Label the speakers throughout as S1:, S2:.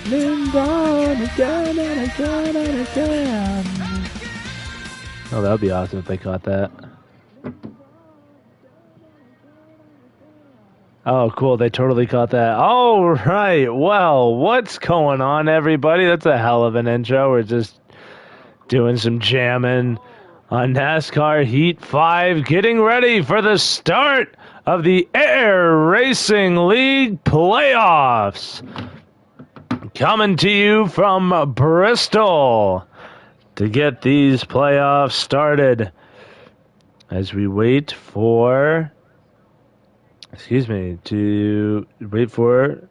S1: down again and again and again. Oh, that would be awesome if they caught that. Oh, cool. They totally caught that. All right. Well, what's going on, everybody? That's a hell of an intro. We're just doing some jamming on NASCAR Heat 5, getting ready for the start of the Air Racing League playoffs. Coming to you from Bristol to get these playoffs started as we wait for... to wait for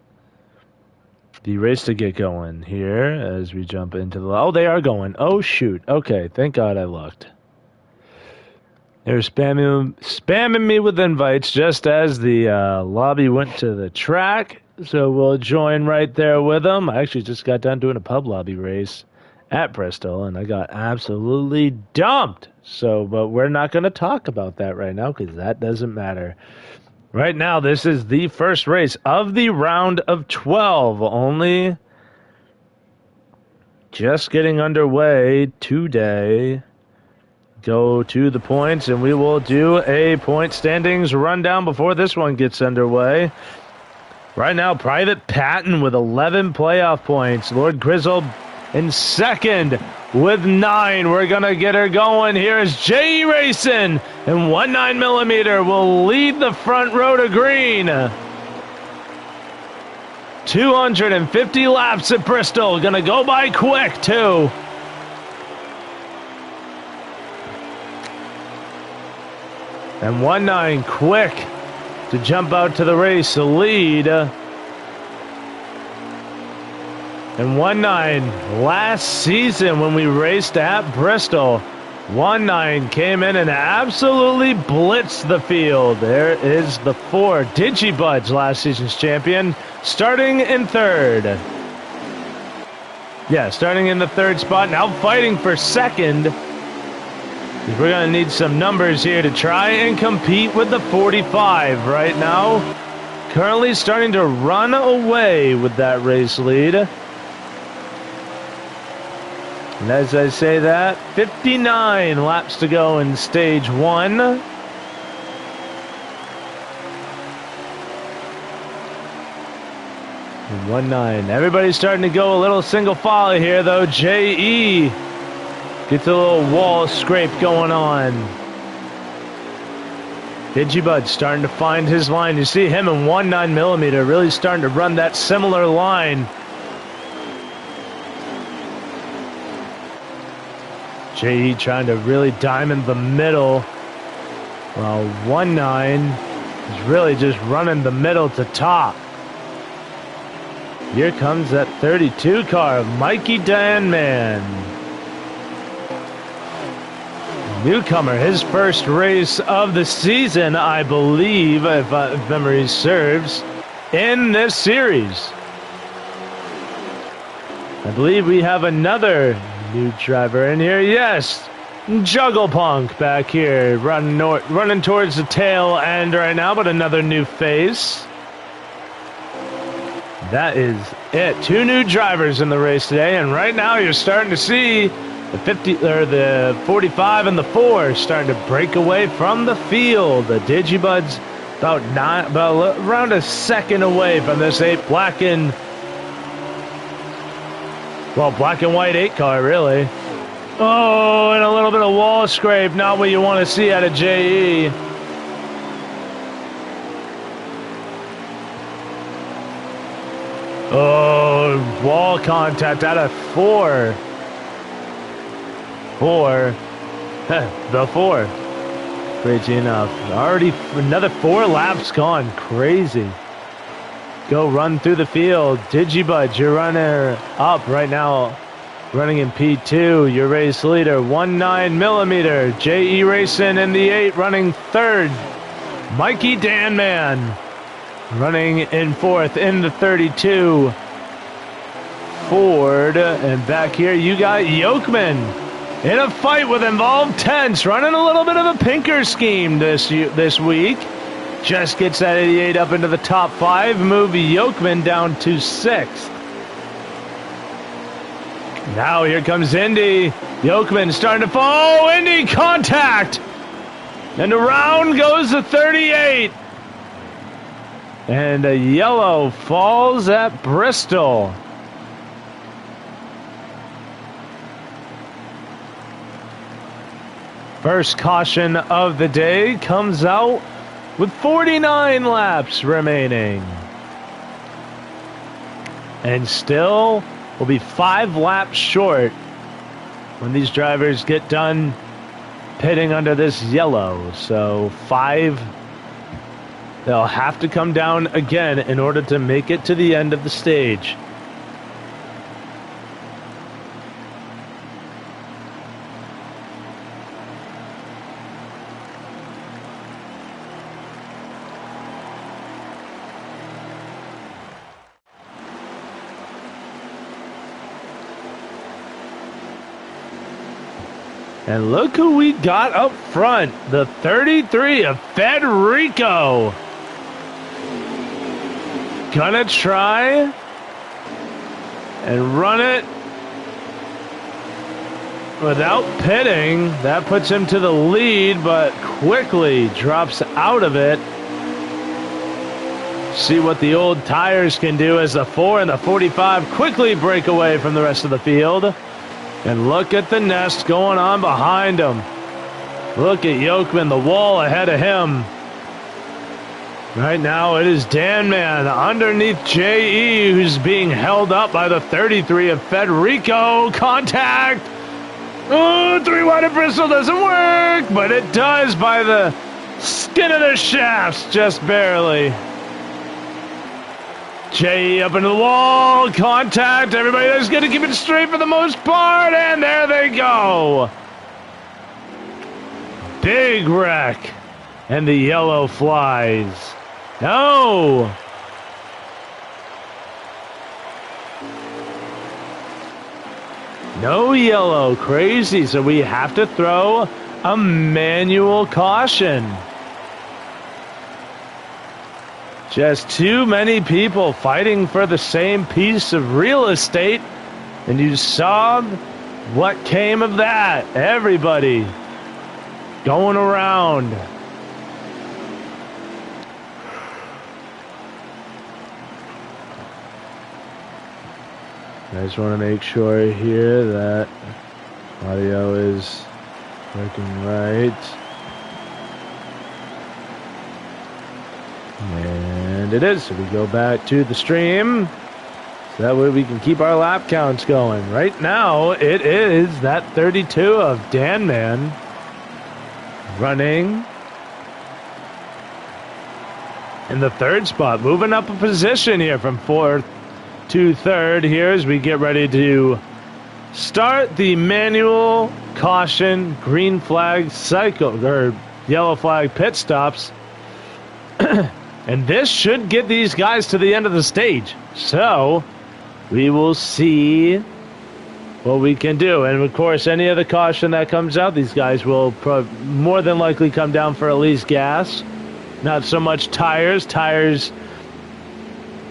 S1: the race to get going here as we jump into the... Oh, they are going. Oh, shoot. Okay, thank God I looked. They're spamming me with invites just as the lobby went to the track, so we'll join right there with them. I actually just got done doing a pub lobby race at Bristol, and I got absolutely dumped. But we're not going to talk about that right now because that doesn't matter. Right now, this is the first race of the round of 12. Only just getting underway today. Go to the points, and we will do a point standings rundown before this one gets underway. Right now, Private Patton with 11 playoff points. Lord Grizzle in second with 9. We're going to get her going. Here's J.E. Racing, and 19mm will lead the front row to green. 250 laps at Bristol. Going to go by quick, too. And 19 quick to jump out to the race, the lead. And 19 last season when we raced at Bristol, 19 came in and absolutely blitzed the field. There is the 4, Digibud's last season's champion, starting in third. Yeah, starting in the third spot, now fighting for second. We're going to need some numbers here to try and compete with the 45 right now. Currently starting to run away with that race lead. And as I say that, 59 laps to go in stage 1. And 19. Everybody's starting to go a little single file here, though. J.E. gets a little wall scrape going on. Digibud starting to find his line. You see him and 19mm really starting to run that similar line. J.E. trying to really diamond the middle, while 19 is really just running the middle to top. Here comes that 32 car, Mikey Danman. Newcomer, his first race of the season, I believe, if memory serves, in this series. I believe we have another new driver in here. Yes, Juggle Punk back here, running towards the tail end right now, but another new face. That is it. 2 new drivers in the race today, and right now you're starting to see the 45 and the 4 starting to break away from the field. The Digibud's about around a second away from this 8 black and white 8 car, really. Oh, and a little bit of wall scrape. Not what you want to see out of J.E. Oh, wall contact out of 4. The 4. Crazy enough. Already another 4 laps gone. Crazy. Go run through the field. Digibud, your runner up right now. Running in P2. Your race leader, 19mm. J.E. Racing in the 8, running third. Mikey Danman running in 4th in the 32 Ford. And back here you got Yokeman in a fight with Involved Tents, running a little bit of a pinker scheme this week. Just gets that 88 up into the top 5, move Yokeman down to 6th. Now here comes Indy. Yokeman starting to fall. Indy contact. And around goes the 38. And a yellow falls at Bristol. First caution of the day comes out with 49 laps remaining. And still will be 5 laps short when these drivers get done pitting under this yellow. So 5, they'll have to come down again in order to make it to the end of the stage. And look who we got up front, the 33 of Federico. Gonna try and run it without pitting. That puts him to the lead, but quickly drops out of it. See what the old tires can do as the 4 and the 45 quickly break away from the rest of the field. And look at the nest going on behind him. Look at Yokeman, the wall ahead of him. Right now it is Danman underneath J.E. who's being held up by the 33 of Federico. Contact! Oh, 3 wide of Bristol doesn't work, but it does by the skin of the shafts, just barely. J.E. up into the wall, contact, everybody is going to keep it straight for the most part, and there they go. Big wreck, and the yellow flies. No! No yellow, crazy, so we have to throw a manual caution. Just too many people fighting for the same piece of real estate, and you saw what came of that. Everybody going around. I just want to make sure here that audio is working right. And it is. So we go back to the stream. So that way we can keep our lap counts going. Right now, it is that 32 of Danman running in the 3rd spot. Moving up a position here from 4th to 3rd here as we get ready to start the manual caution green flag cycle, or yellow flag pit stops. And this should get these guys to the end of the stage. So we will see what we can do. And of course, any other caution that comes out, these guys will more than likely come down for at least gas. Not so much tires. Tires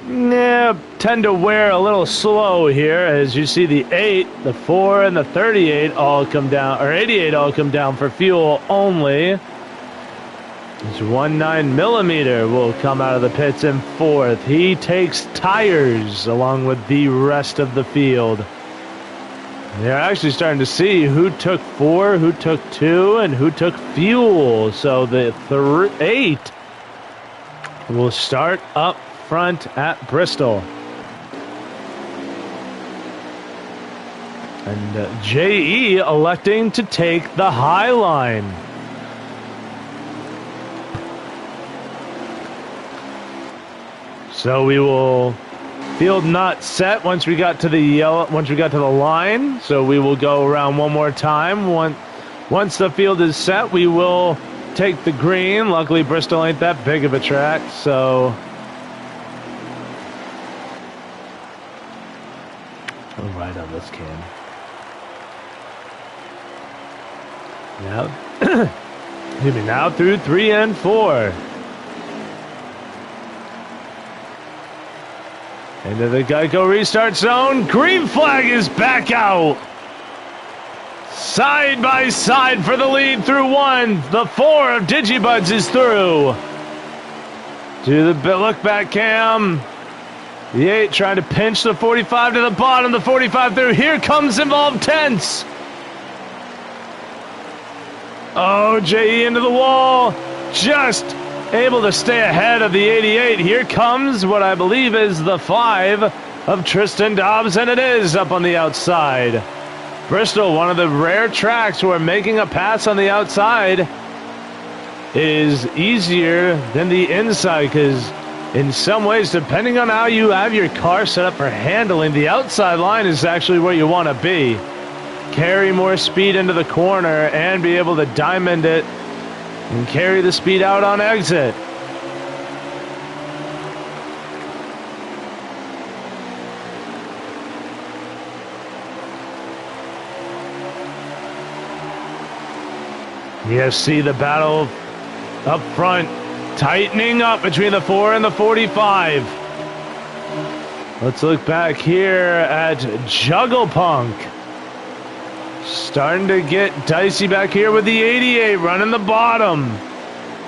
S1: tend to wear a little slow here. As you see, the 8, the 4, and the 38 all come down, or 88 all come down for fuel only. This 19mm will come out of the pits in 4th. He takes tires along with the rest of the field. They're actually starting to see who took 4, who took 2, and who took fuel. So the 8 will start up front at Bristol. And J.E. electing to take the high line. So we will field not set once we got to the yellow, once we got to the line. So we will go around one more time. Once the field is set, we will take the green. Luckily, Bristol ain't that big of a track, so we'll ride on this can. Now, excuse me, now through 3 and 4. Into the Geico restart zone. Green flag is back out. Side by side for the lead through 1. The 4 of Digibuds is through. To the look back cam. The 8 trying to pinch the 45 to the bottom. The 45 through. Here comes Involved Tense. Oh, JE into the wall. Just able to stay ahead of the 88. Here comes what I believe is the 5 of Tristan Dobbs, and it is up on the outside. Bristol, one of the rare tracks where making a pass on the outside is easier than the inside, because in some ways, depending on how you have your car set up for handling, the outside line is actually where you want to be. Carry more speed into the corner and be able to diamond it and carry the speed out on exit. You see the battle up front, tightening up between the 4 and the 45. Let's look back here at Juggle Punk. Starting to get dicey back here with the 88 running the bottom.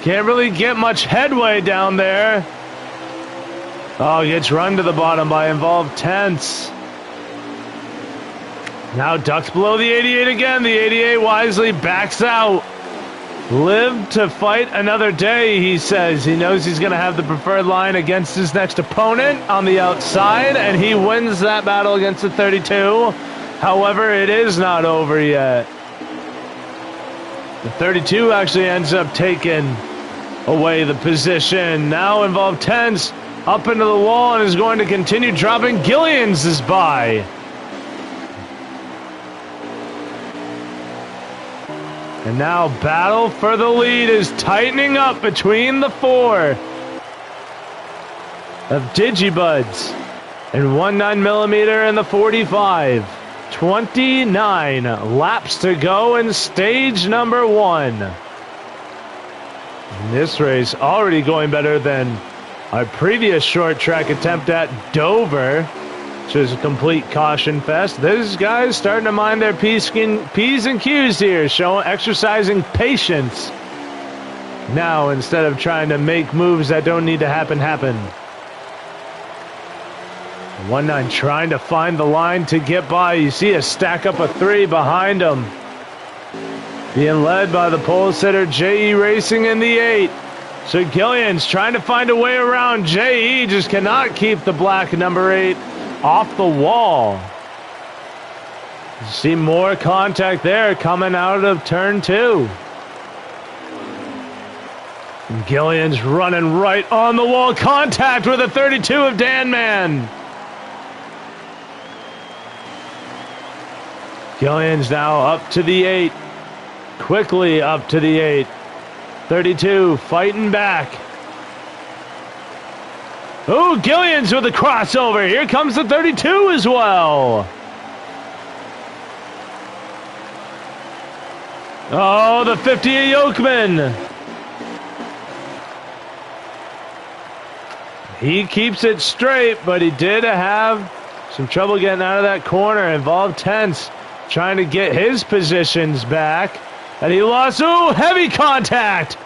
S1: Can't really get much headway down there. Oh, gets run to the bottom by Involved Tense. Now ducks below the 88 again. The 88 wisely backs out. Live to fight another day, he says. He knows he's going to have the preferred line against his next opponent on the outside, and he wins that battle against the 32. However, it is not over yet. The 32 actually ends up taking away the position. Now Involved Tense up into the wall and is going to continue dropping. Gillians is by. And now battle for the lead is tightening up between the 4 of Digibuds and 19mm and the 45. 29 laps to go in stage number 1. And this race already going better than our previous short track attempt at Dover, which was a complete caution fest. These guys starting to mind their P's and Q's here, exercising patience. Now, instead of trying to make moves that don't need to happen. 19 trying to find the line to get by. You see a stack up of 3 behind him. Being led by the pole sitter JE Racing in the 8. So Gillian's trying to find a way around. JE just cannot keep the black number 8 off the wall. You see more contact there coming out of turn 2. And Gillian's running right on the wall. Contact with a 32 of Dan Man. Gillian's now up to the 8. Quickly up to the 8. 32 fighting back. Oh, Gillian's with a crossover. Here comes the 32 as well. Oh, the 50 of Yokeman. He keeps it straight, but he did have some trouble getting out of that corner. Involved Tense trying to get his positions back. And he lost. Ooh, heavy contact.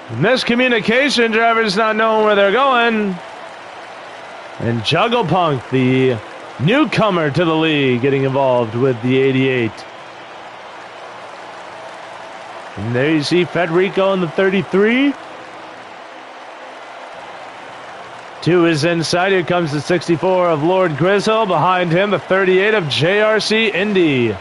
S1: Miscommunication, drivers not knowing where they're going. And Juggle Punk, the newcomer to the league, getting involved with the 88. And there you see Federico in the 33. 2 is inside. Here comes the 64 of Lord Grizzle. Behind him, the 38 of JRC Indy.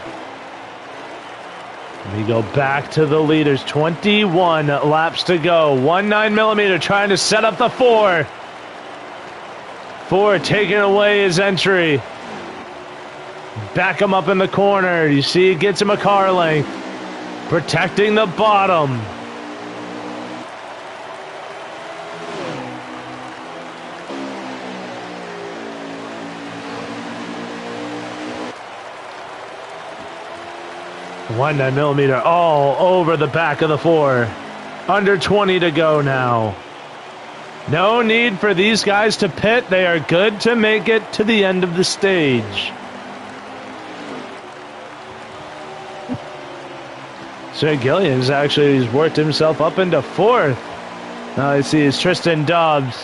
S1: We go back to the leaders. 21 laps to go. 19mm trying to set up the 4. 4 taking away his entry. Back him up in the corner. You see it gets him a car length. Protecting the bottom. One 9mm all over the back of the 4. Under 20 to go now. No need for these guys to pit. They are good to make it to the end of the stage. So Gilliams actually has worked himself up into fourth. Now I see is Tristan Dobbs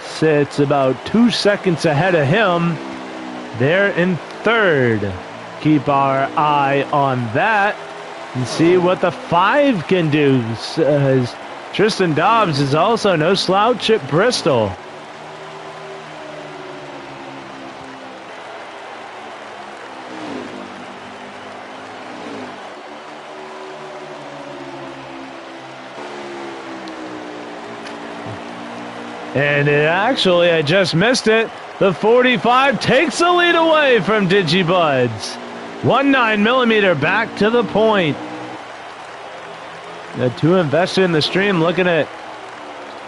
S1: sits about 2 seconds ahead of him. They're in third. Keep our eye on that and see what the 5 can do. Tristan Dobbs is also no slouch at Bristol. And I just missed it. The 45 takes the lead away from Digibuds. 19mm back to the point. The 2 invested in the stream looking at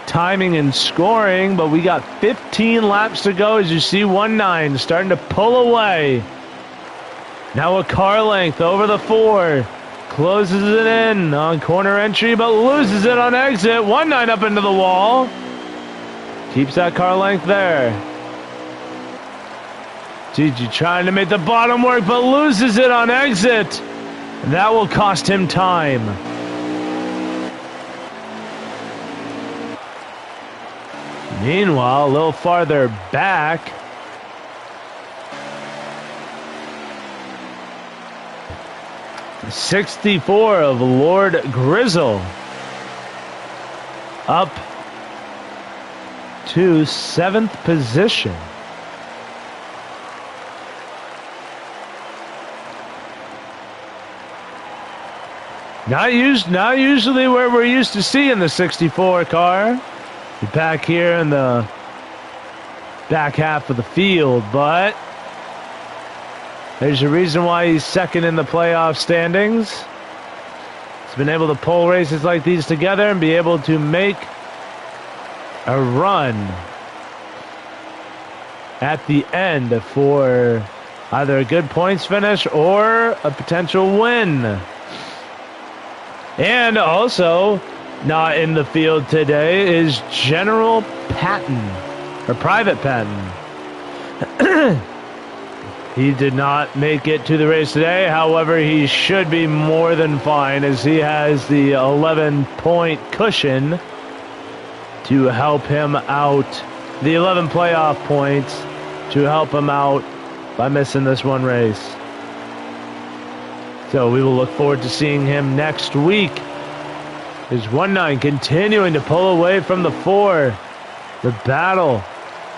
S1: timing and scoring, but we got 15 laps to go as you see 19 starting to pull away. Now a car length over the 4. Closes it in on corner entry, but loses it on exit. 19 up into the wall. Keeps that car length there. Gigi trying to make the bottom work, but loses it on exit. That will cost him time. Meanwhile, a little farther back, the 64 of Lord Grizzle up to 7th position. Not usually where we're used to seeing the 64 car. Back here in the back half of the field, but there's a reason why he's second in the playoff standings. He's been able to pull races like these together and be able to make a run at the end for either a good points finish or a potential win. And also not in the field today is General Patton, or Private Patton. He did not make it to the race today. However, he should be more than fine as he has the 11-point cushion to help him out. The 11 playoff points to help him out by missing this one race. So we will look forward to seeing him next week. Is 19 continuing to pull away from the 4. The battle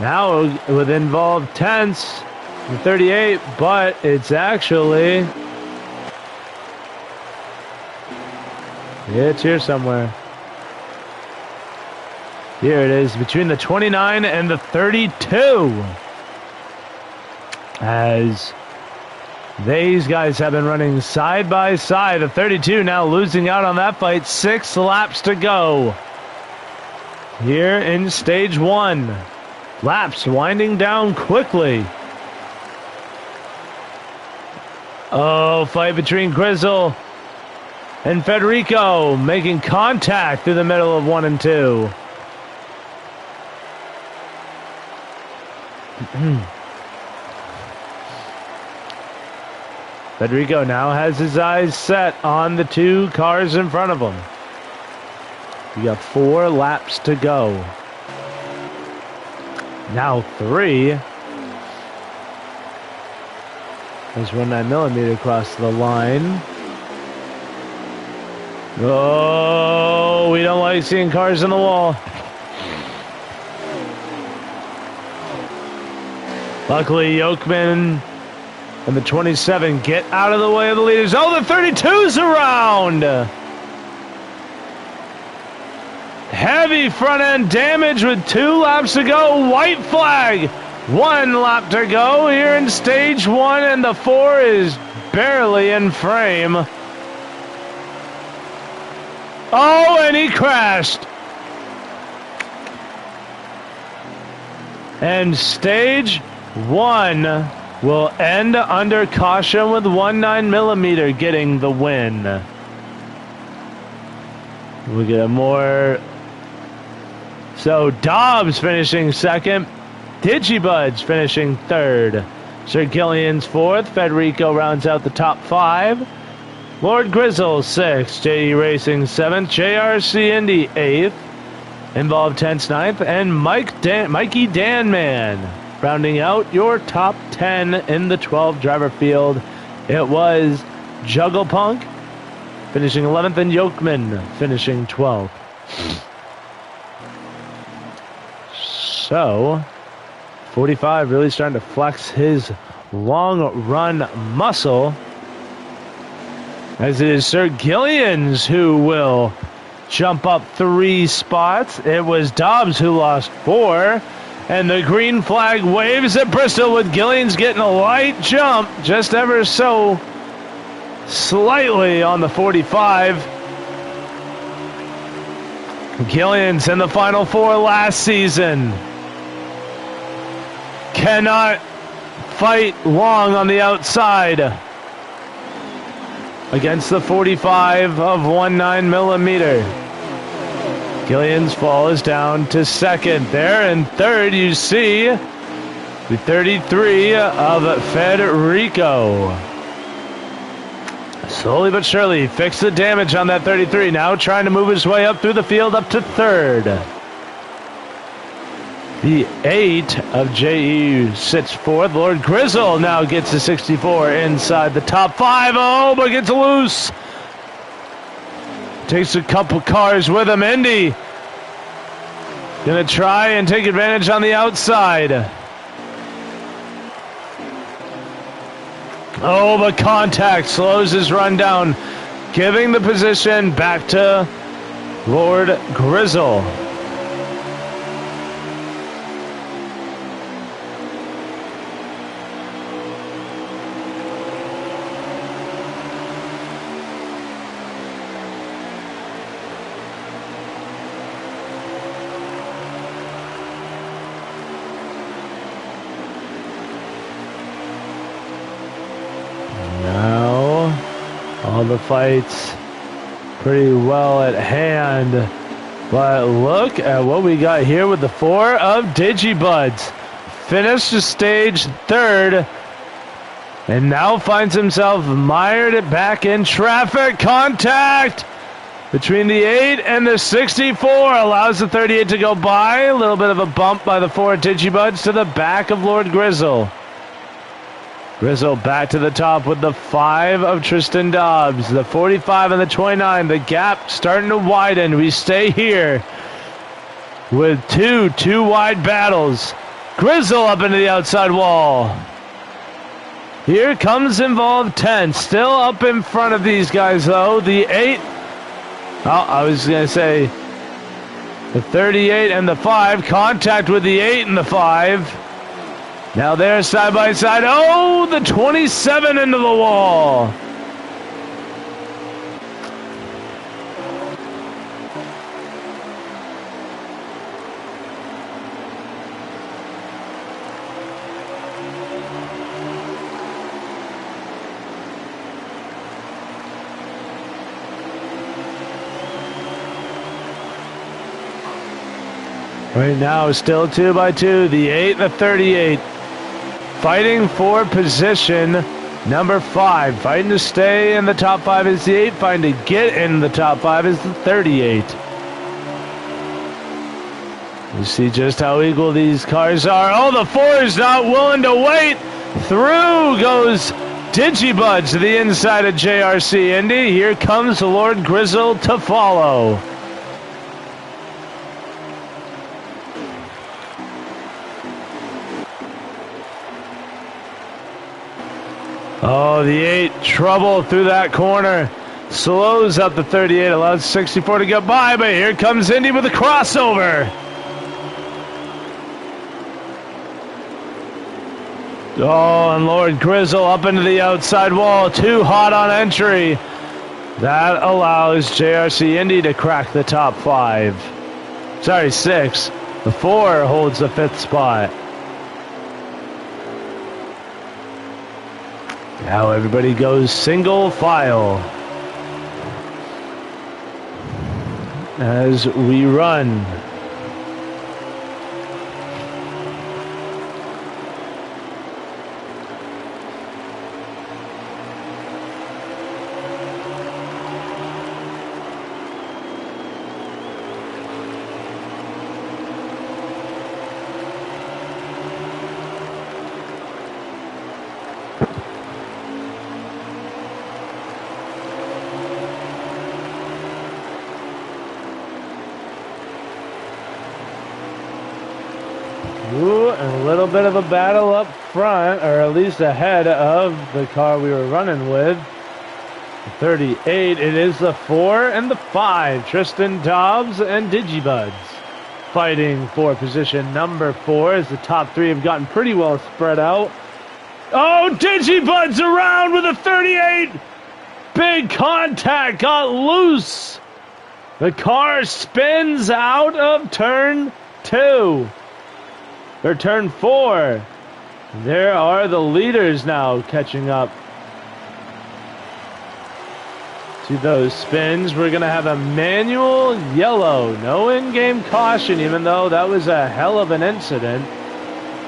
S1: now with involved tenths, the 38, but it's actually, it's here somewhere. Here it is between the 29 and the 32. As these guys have been running side by side. The 32 now losing out on that fight. 6 laps to go here in stage 1. Laps winding down quickly. Oh, fight between Grizzle and Federico making contact through the middle of 1 and 2. Federico now has his eyes set on the 2 cars in front of him. We got 4 laps to go. Now 3. There's 19mm across the line. Oh, we don't like seeing cars in the wall. Luckily, Yokeman and the 27 get out of the way of the leaders. Oh, the 32's around! Heavy front end damage with 2 laps to go. White flag. 1 lap to go here in stage 1, and the 4 is barely in frame. Oh, and he crashed. And stage 1 will end under caution with 19mm getting the win. We get a more So Dobbs finishing second. Digibuds finishing third. Sir Gillian's fourth. Federico rounds out the top 5. Lord Grizzle sixth. JE Racing seventh. JRC Indy eighth. Involved Tense ninth. And Mikey Danman rounding out your top 10 in the 12 driver field. It was Juggle Punk finishing 11th and Yokeman finishing 12th. So 45 really starting to flex his long run muscle, as it is Sir Gillian's who will jump up 3 spots. It was Dobbs who lost 4, and the green flag waves at Bristol with Gillian's getting a light jump, just ever so slightly on the 45. Gillian's in the Final 4 last season. Cannot fight long on the outside against the 45 of 19mm. Gillian's fall is down to second there. And third, you see the 33 of Federico. Slowly but surely fix the damage on that 33. Now trying to move his way up through the field up to third. The 8 of JE sits fourth. Lord Grizzle now gets to 64 inside the top 5. Oh, but gets loose. Takes a couple cars with him. Indy gonna try and take advantage on the outside. Oh, but contact slows his run down, giving the position back to Lord Grizzle. All the fights pretty well at hand, but look at what we got here with the 4 of Digibuds. Finished the stage third and now finds himself mired back in traffic. Contact between the 8 and the 64 allows the 38 to go by. A little bit of a bump by the 4 Digibuds to the back of Lord Grizzle. Grizzle back to the top with the 5 of Tristan Dobbs. The 45 and the 29. The gap starting to widen. We stay here with two wide battles. Grizzle up into the outside wall. Here comes Involved 10. Still up in front of these guys, though. The 8. Oh, I was going to say the 38 and the 5. Contact with the 8 and the 5. Now they're side by side. Oh, the 27 into the wall. Right now, still 2 by 2. The 8 and the 38. Fighting for position number 5. Fighting to stay in the top 5 is the 8. Fighting to get in the top 5 is the 38. You see just how equal these cars are. Oh, the 4 is not willing to wait. Through goes Digibuds to the inside of JRC Indy. Here comes Lord Grizzle to follow. Oh, the 8, trouble through that corner. Slows up the 38, allows 64 to get by, but here comes Indy with a crossover. Oh, and Lord Grizzle up into the outside wall. Too hot on entry. That allows JRC Indy to crack the top 5. Sorry, 6. The 4 holds the 5th spot. Now everybody goes single file as we run Ooh, and a little bit of a battle up front, or at least ahead of the car we were running with. 38, it is the 4 and the 5. Tristan Dobbs and Digibuds fighting for position number 4 as the top 3 have gotten pretty well spread out. Oh, Digibuds around with a 38! Big contact, got loose! The car spins out of turn 2. Or turn 4. There are the leaders now catching up to those spins. We're going to have a manual yellow. No in-game caution, even though that was a hell of an incident.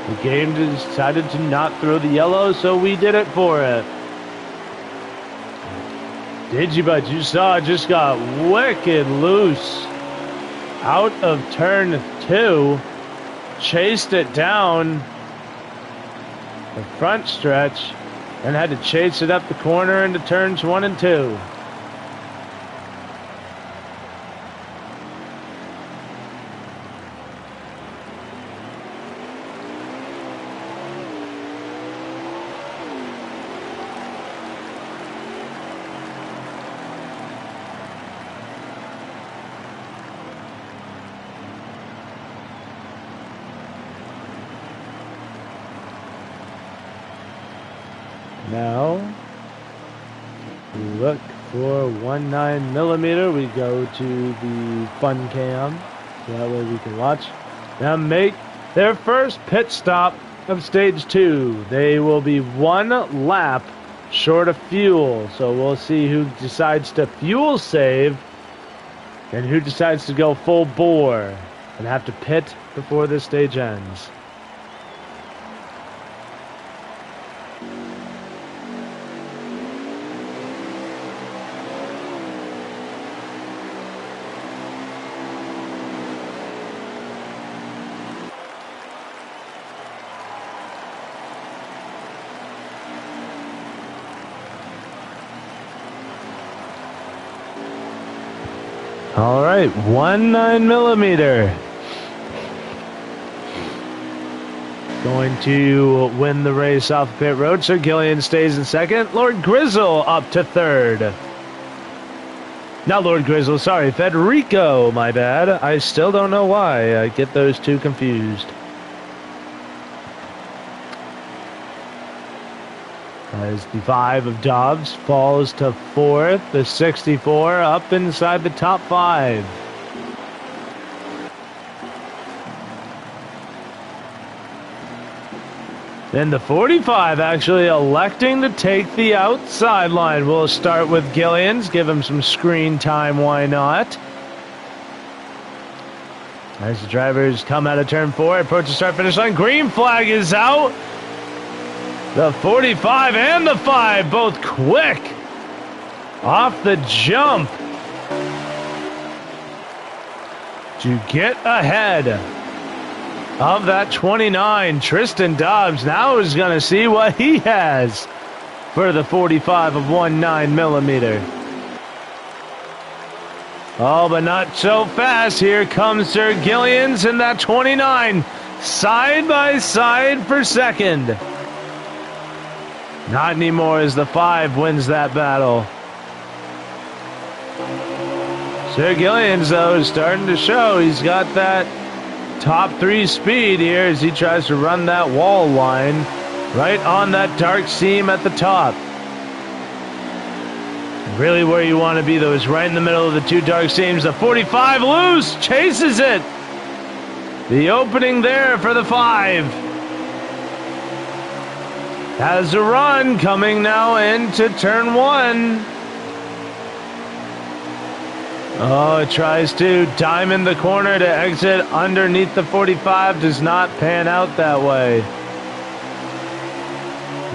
S1: The game decided to not throw the yellow, so we did it for it. Digibud, you saw, just got wicked loose out of turn 2. Chased it down the front stretch and had to chase it up the corner into turns 1 and 2. Now, we look for 19mm. We go to the fun cam, so that way we can watch them make their first pit stop of stage 2. They will be 1 lap short of fuel, so we'll see who decides to fuel save and who decides to go full bore and have to pit before this stage ends. All right, 19mm. Going to win the race off the pit road. Sir Gillian stays in second. Lord Grizzle up to third. Not Lord Grizzle, sorry, Federico, my bad. I still don't know why. I get those two confused. As the 5 of Dobbs falls to 4th, the 64 up inside the top 5. Then the 45 actually electing to take the outside line. We'll start with Gillians, give him some screen time, why not? As the drivers come out of turn 4, approach the start-finish line, green flag is out. The 45 and the 5, both quick off the jump to get ahead of that 29. Tristan Dobbs now is going to see what he has for the 45 of 19mm. Oh, but not so fast. Here comes Sir Gillians in that 29, side by side for second. Not anymore as the 5 wins that battle. Sir Gillians, though, is starting to show he's got that top 3 speed here as he tries to run that wall line right on that dark seam at the top. Really where you want to be, though, is right in the middle of the 2 dark seams. The 45 loose, chases it. The opening there for the 5. Has a run coming now into turn 1. Oh, it tries to diamond the corner to exit underneath the 45. Does not pan out that way.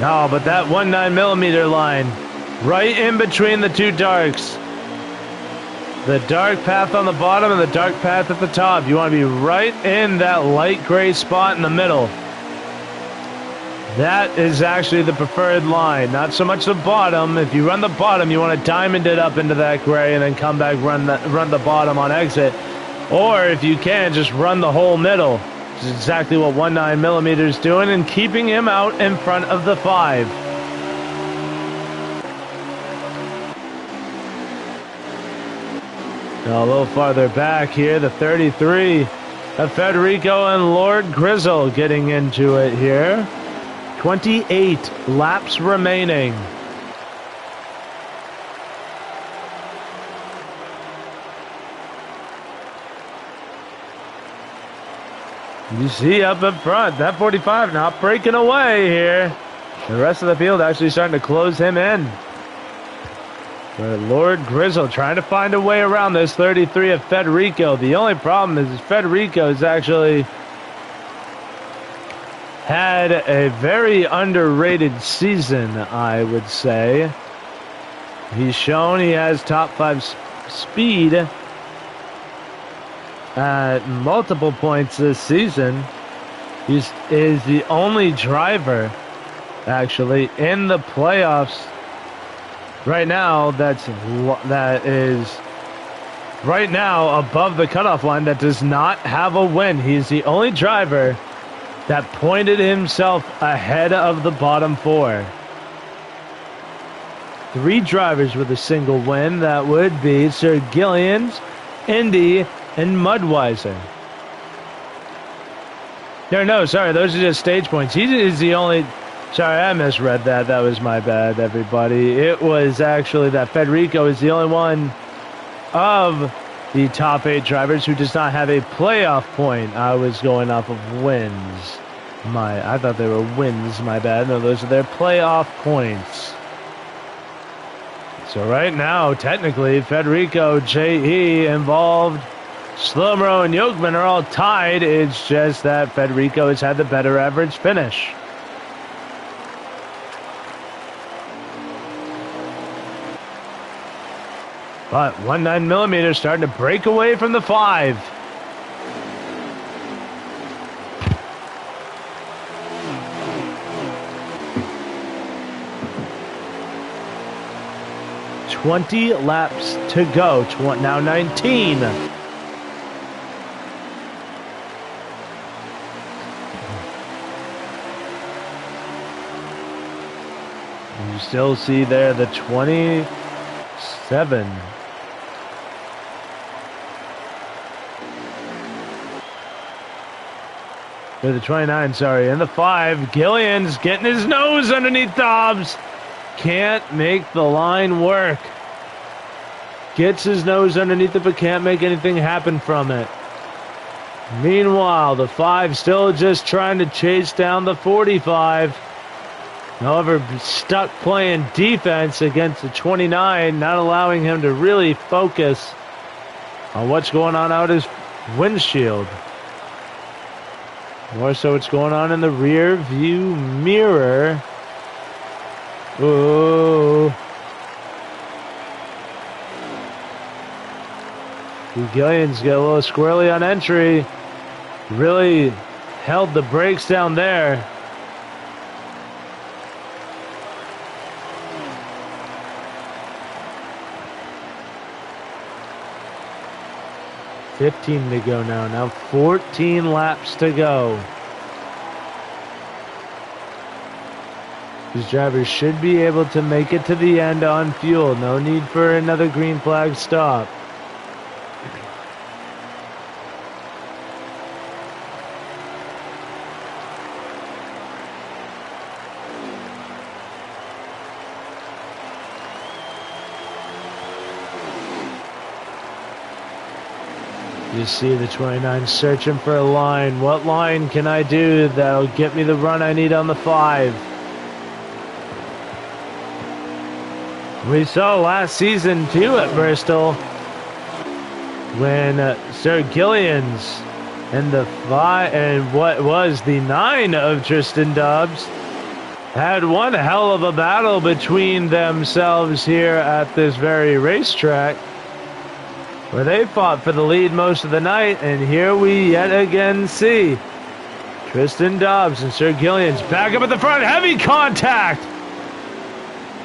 S1: No, but that 19mm line, right in between the 2 darks. The dark path on the bottom and the dark path at the top. You want to be right in that light gray spot in the middle. That is actually the preferred line, not so much the bottom. If you run the bottom, you want to diamond it up into that gray and then come back, run the bottom on exit. Or if you can, just run the whole middle. Which is exactly what 19mm is doing and keeping him out in front of the 5. Now a little farther back here, the 33 of Federico and Lord Grizzle getting into it here. 28 laps remaining. You see up in front, that 45 not breaking away here. The rest of the field actually starting to close him in. But Lord Grizzle trying to find a way around this 33 of Federico. The only problem is Federico has actually had a very underrated season, I would say. He's shown he has top 5 speed at multiple points this season. He is the only driver actually in the playoffs right now that is right now above the cutoff line that does not have a win. He's the only driver that pointed himself ahead of the bottom 4. 3 drivers with a single win. That would be Sir Gillians, Indy, and Mudweiser. No, sorry, those are just stage points. He is the only... Sorry, I misread that. That was my bad, everybody. It was actually that Federico is the only one of the top 8 drivers who does not have a playoff point. I was going off of wins. I thought they were wins, my bad. No, those are their playoff points. So right now, technically, Federico, J.E. involved, Slowmo and Yokeman are all tied. It's just that Federico has had the better average finish. But 19mm starting to break away from the 5. "20 laps to go." Now 19. You still see there the 27. Or the 29, sorry. And the 5, Gillian's getting his nose underneath Dobbs. Can't make the line work. Gets his nose underneath it, but can't make anything happen from it. Meanwhile, the 5 still just trying to chase down the 45. However, stuck playing defense against the 29, not allowing him to really focus on what's going on out his windshield. More so what's going on in the rear view mirror. Ooh. Gillian's got a little squirrely on entry. Really held the brakes down there. $15 to go now. Now 14 laps to go. These drivers should be able to make it to the end on fuel. No need for another green flag stop. You see the 29 searching for a line. What line can I do that'll get me the run I need on the 5? We saw last season too at Bristol when Sir Gillians and the 5 and what was the 9 of Tristan Dobbs had one hell of a battle between themselves here at this very racetrack, where they fought for the lead most of the night, and here we yet again see Tristan Dobbs and Sir Gillians back up at the front. Heavy contact!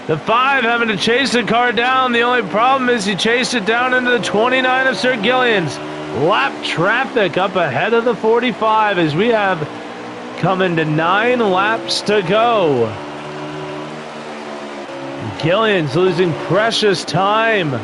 S1: The 5 having to chase the car down. The only problem is he chased it down into the 29 of Sir Gillians. Lap traffic up ahead of the 45 as we have coming to 9 laps to go. Gillian's losing precious time.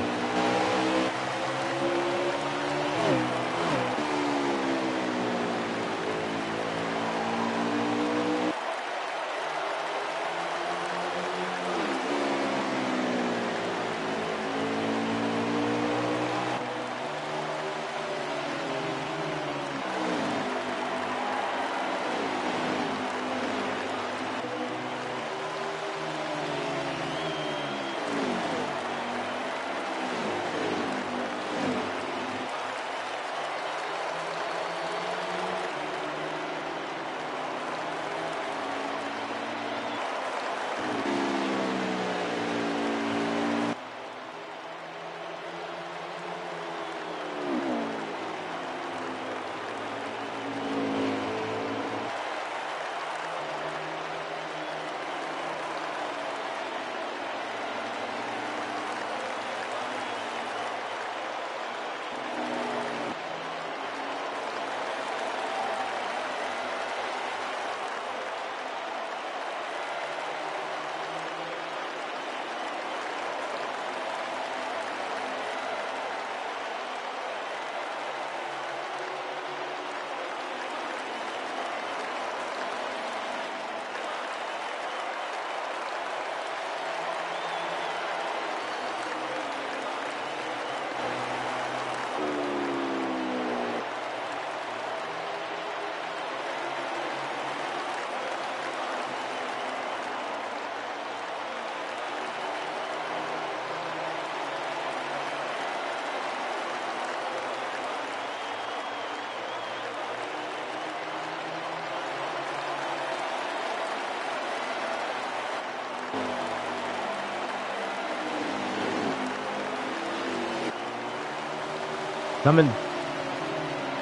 S1: Coming.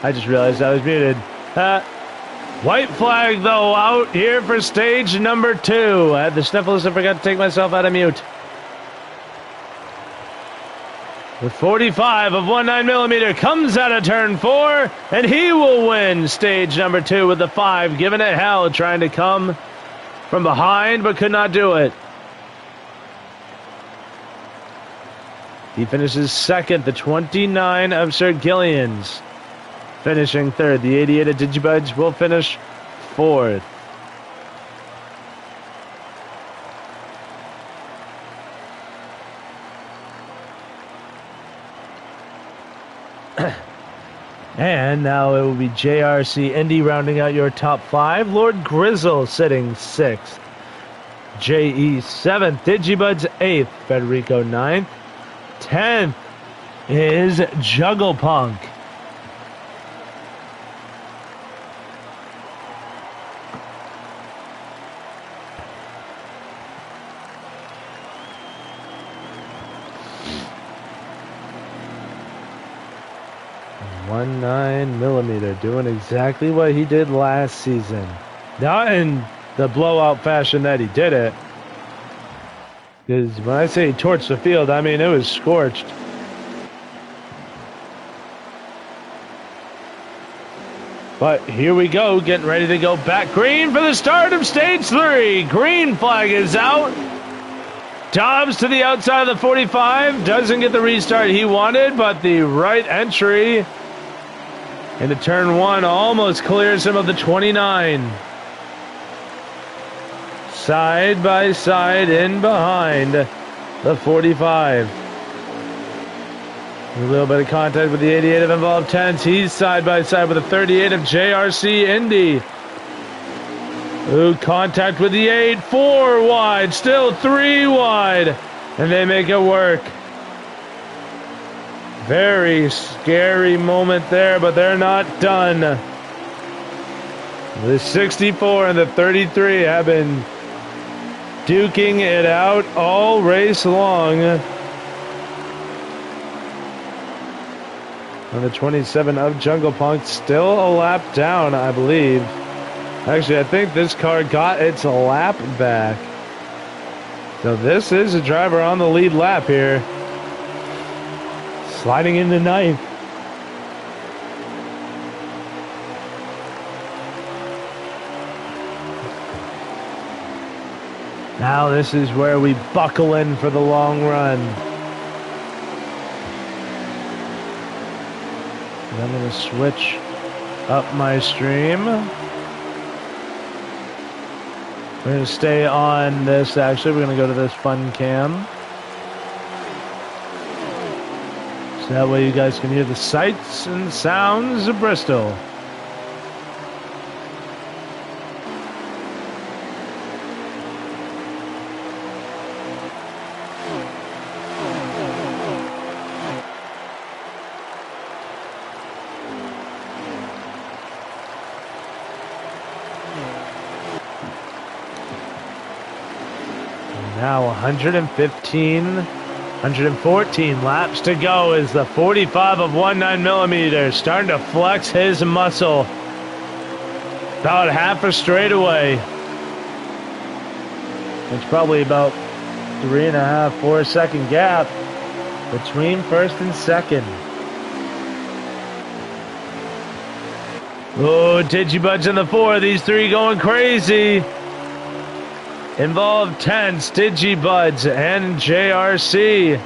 S1: I just realized I was muted. White flag, though, out here for stage number 2. I had the sniffles and forgot to take myself out of mute. The 45 of 19mm comes out of turn 4, and he will win stage number 2 with the 5, giving it hell, trying to come from behind, but could not do it. He finishes second, the 29 of Sir Gillian's finishing third. The 88 of Digibudge will finish fourth. And now it will be JRC Indy rounding out your top 5. Lord Grizzle sitting 6th. JE 7th. Digibud's 8th. Federico 9th. 10th is Juggle Punk. One 9mm doing exactly what he did last season. Not in the blowout fashion that he did it. Because when I say torched the field, I mean it was scorched. But here we go, getting ready to go back green for the start of stage 3. Green flag is out. Dobbs to the outside of the 45. Doesn't get the restart he wanted, but the right entry into turn 1 almost clears him of the 29. Side by side in behind the 45. A little bit of contact with the 88 of Involved Tense. He's side by side with the 38 of JRC Indy. Ooh, contact with the 8. 4 wide. Still 3 wide. And they make it work. Very scary moment there, but they're not done. The 64 and the 33 have been duking it out all race long. And the 27 of Jungle Punk still a lap down, I believe. Actually, I think this car got its lap back. So this is a driver on the lead lap here. Sliding into ninth. Now this is where we buckle in for the long run. And I'm going to switch up my stream. We're going to stay on this, actually. We're going to go to this fun cam. So that way you guys can hear the sights and sounds of Bristol. Now 114 laps to go as the 45 of 19mm starting to flex his muscle. About half a straightaway. It's probably about 3.5, 4 second gap between first and second. Oh, Digibuds in the 4. These three going crazy. Involved Tense, Digibuds, and JRC.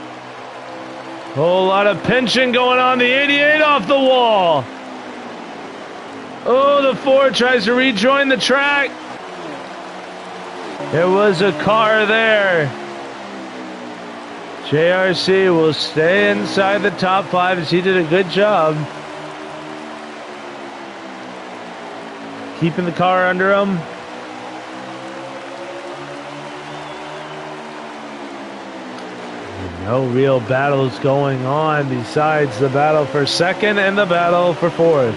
S1: Whole lot of pinching going on. The 88 off the wall. Oh, the 4 tries to rejoin the track. There was a car there. JRC will stay inside the top 5 as he did a good job keeping the car under him. No real battles going on besides the battle for second and the battle for fourth.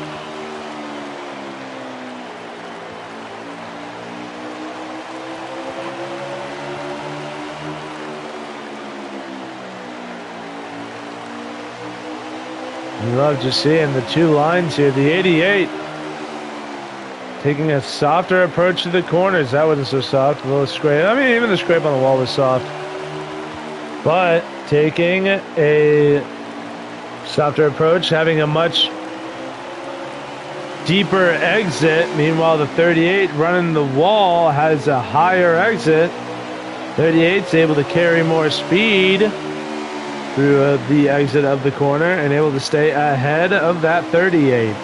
S1: We love just seeing the two lines here. The 88 taking a softer approach to the corners. That wasn't so soft. A little scrape. I mean, even the scrape on the wall was soft. But taking a softer approach, having a much deeper exit. Meanwhile, the 38 running the wall has a higher exit. 38's able to carry more speed through the exit of the corner and able to stay ahead of that 38.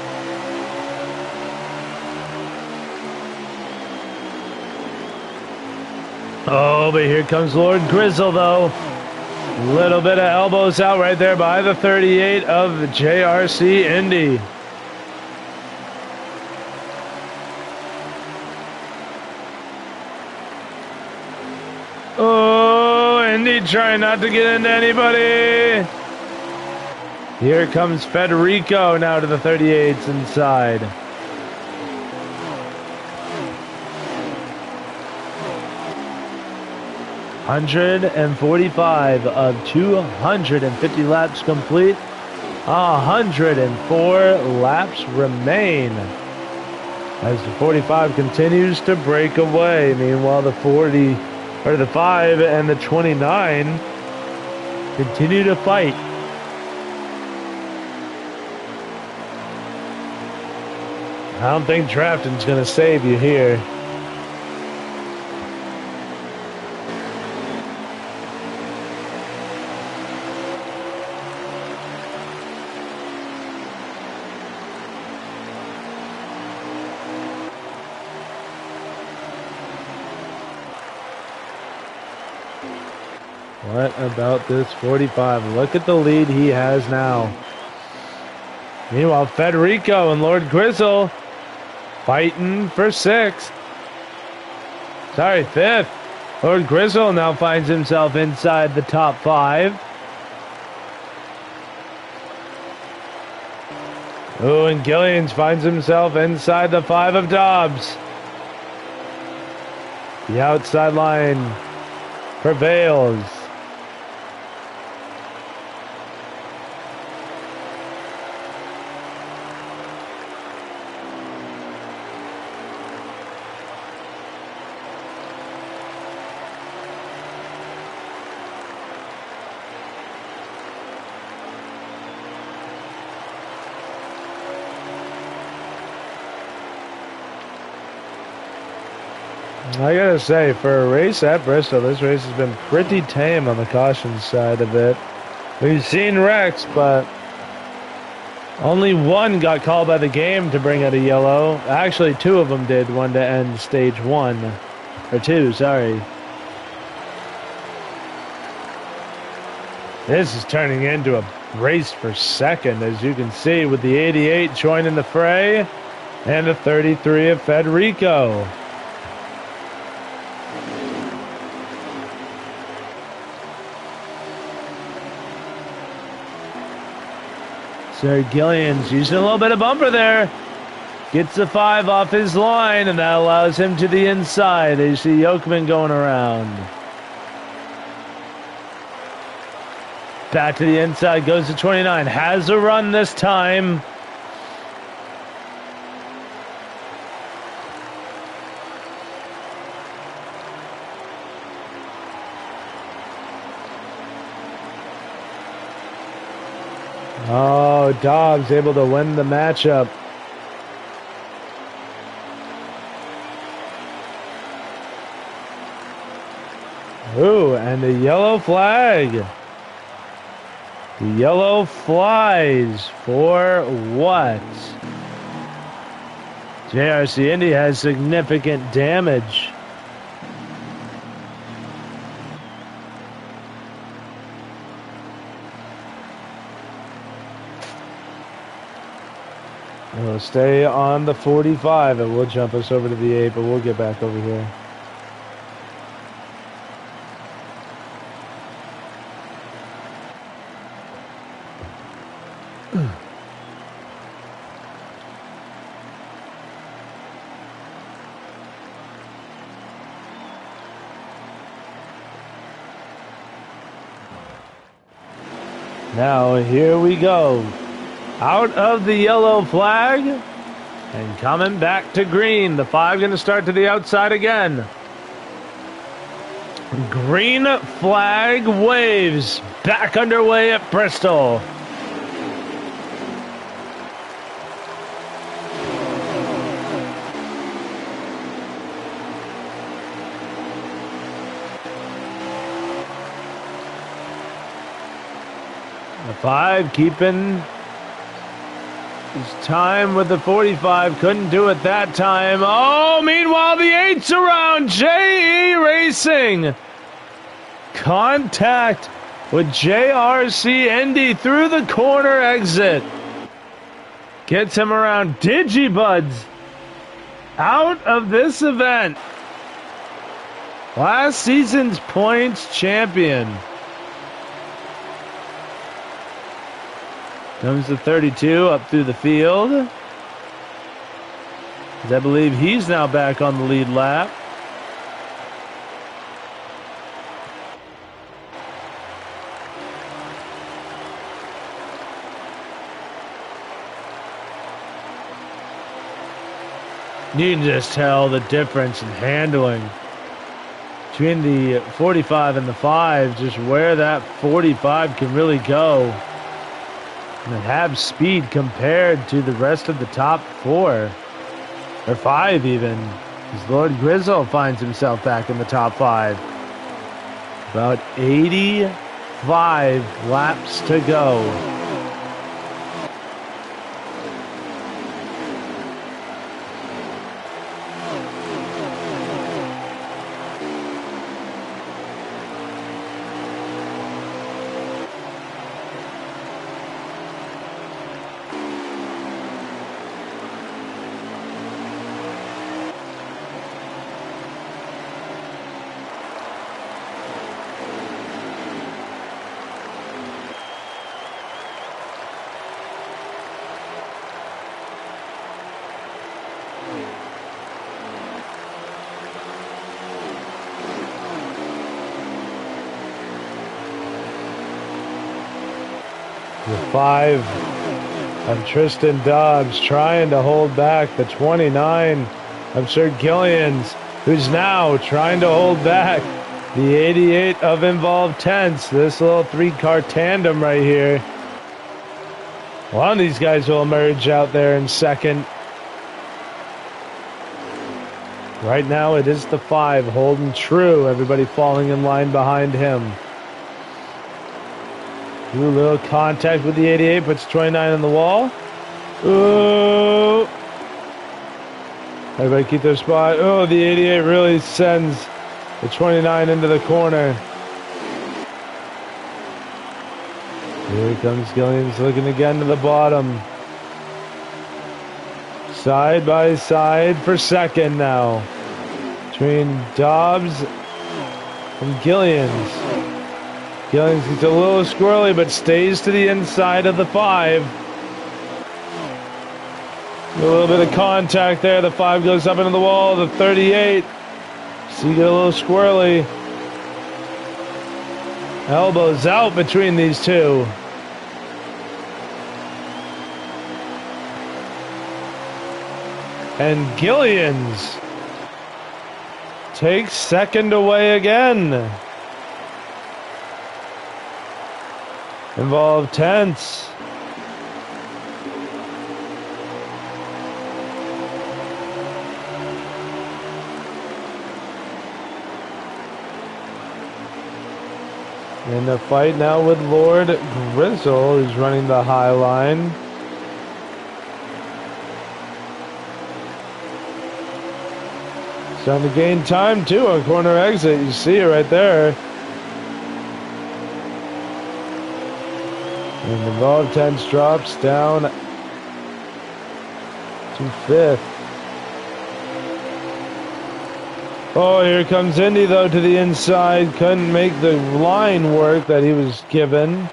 S1: Oh, but here comes Lord Grizzle, though. Little bit of elbows out right there by the 38 of JRC Indy. Oh, Indy trying not to get into anybody. Here comes Federico now to the 38s inside. $145 of 250 laps complete. 104 laps remain as the 45 continues to break away. Meanwhile, the 5 and the 29 continue to fight. I don't think Drafton's going to save you here. What about this 45? Look at the lead he has now. Meanwhile, Federico and Lord Grizzle fighting for 6th. Sorry, 5th. Lord Grizzle now finds himself inside the top 5. Oh, and Gillians finds himself inside the 5 of Dobbs. The outside line prevails. I gotta say, for a race at Bristol, this race has been pretty tame on the caution side of it. We've seen wrecks, but only one got called by the game to bring out a yellow. Actually, two of them did, one to end stage one. Or two, sorry. This is turning into a race for second, as you can see, with the 88 joining the fray and the 33 of Federico. Sir Gillian's using a little bit of bumper there. Gets the 5 off his line, and that allows him to the inside. You see Yokeman going around. Back to the inside, goes to 29. Has a run this time. Oh, Dobbs able to win the matchup. Ooh, and the yellow flag. The yellow flies for what? JRC Indy has significant damage. We'll stay on the 45 and we'll jump us over to the 8, but we'll get back over here. Now here we go. Out of the yellow flag and coming back to green. The 5 going to start to the outside again. Green flag waves back underway at Bristol. The 5 keeping his time with the 45. Couldn't do it that time. Oh, meanwhile, the 8's around. JE Racing. Contact with JRC Indy through the corner exit. Gets him around. Digibuds out of this event. Last season's points champion. Comes the 32 up through the field. I believe he's now back on the lead lap. You can just tell the difference in handling between the 45 and the 5, just where that 45 can really go. And have speed compared to the rest of the top 4, or 5 even, as Lord Grizzle finds himself back in the top 5. About 85 laps to go. The 5 of Tristan Dobbs trying to hold back the 29 of Sir Gillian's, who's now trying to hold back the 88 of Involved Tents. This little 3-car tandem right here. One of these guys will emerge out there in second. Right now it is the 5 holding true. Everybody falling in line behind him. Ooh, a little contact with the 88, puts 29 on the wall. Ooh. Everybody keep their spot. Oh, the 88 really sends the 29 into the corner. Here comes Gillians looking again to the bottom. Side by side for second now. Between Dobbs and Gillians. Gillians gets a little squirrely but stays to the inside of the 5. A little bit of contact there. The 5 goes up into the wall. The 38. So you get a little squirrely. Elbows out between these two. And Gillians takes second away again. Involved tense. In the fight now with Lord Bristol, who's running the high line. Starting to gain time too on corner exit. You see it right there. And the involved tense drops down to 5th. Oh, here comes Indy though to the inside. Couldn't make the line work that he was given.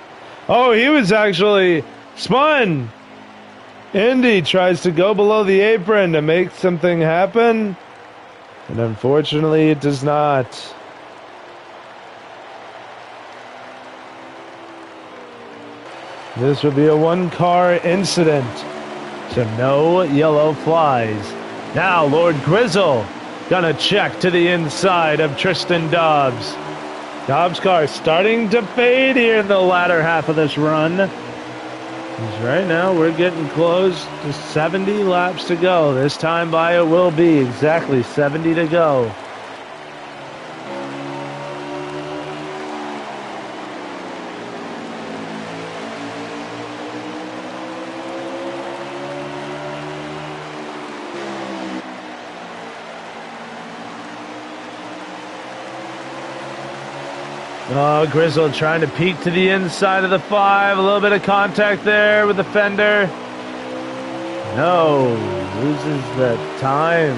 S1: Oh, he was actually spun. Indy tries to go below the apron to make something happen. And unfortunately, it does not. This will be a 1-car incident. So no yellow flies. Now Lord Grizzle gonna check to the inside of Tristan Dobbs. Dobbs' car starting to fade here in the latter half of this run. Because right now we're getting close to 70 laps to go. This time by it will be exactly 70 to go. Oh, Grizzle trying to peek to the inside of the 5. A little bit of contact there with the fender. No, loses the time.